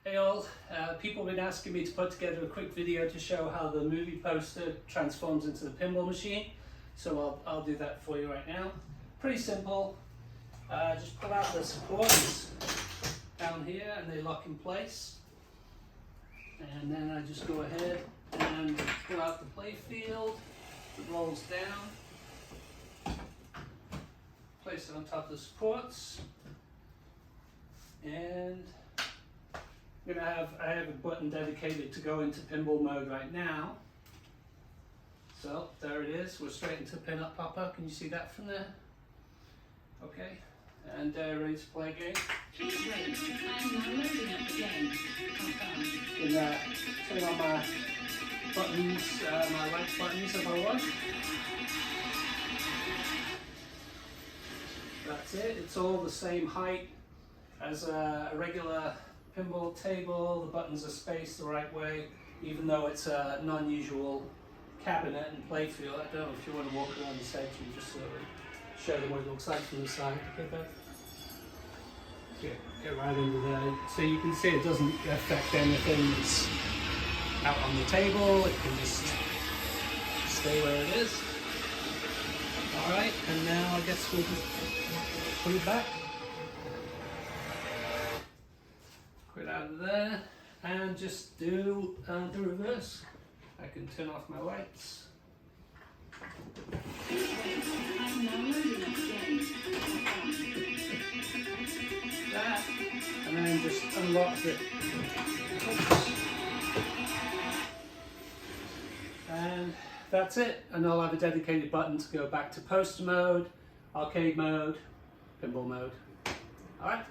Hey all, people have been asking me to put together a quick video to show how the movie poster transforms into the pinball machine. So I'll do that for you right now. Pretty simple. Just pull out the supports down here and they lock in place. And then I just go ahead and pull out the play field. It rolls down. Place it on top of the supports. And I have a button dedicated to go into pinball mode right now. So there it is. We're straight into pin up pop up. Can you see that from there? Okay. And ready to play a game. Please wait. I am now loading up the game. Confirm. Turn on my buttons, my light buttons if I want. That's it. It's all the same height as a regular pinball table. The buttons are spaced the right way, even though it's a non-usual cabinet and playfield. I don't know if you want to walk around the section just so show them what it looks like from the side. Okay, Beth? Get right into there. So you can see it doesn't affect anything that's out on the table. It can just stay where it is. Alright, and now I guess we'll just put it back. Put it out of there and just do the reverse. I can turn off my lights. I'm now loading up the game. That, and then just unlock it. And that's it. And I'll have a dedicated button to go back to poster mode, arcade mode, pinball mode. Alright?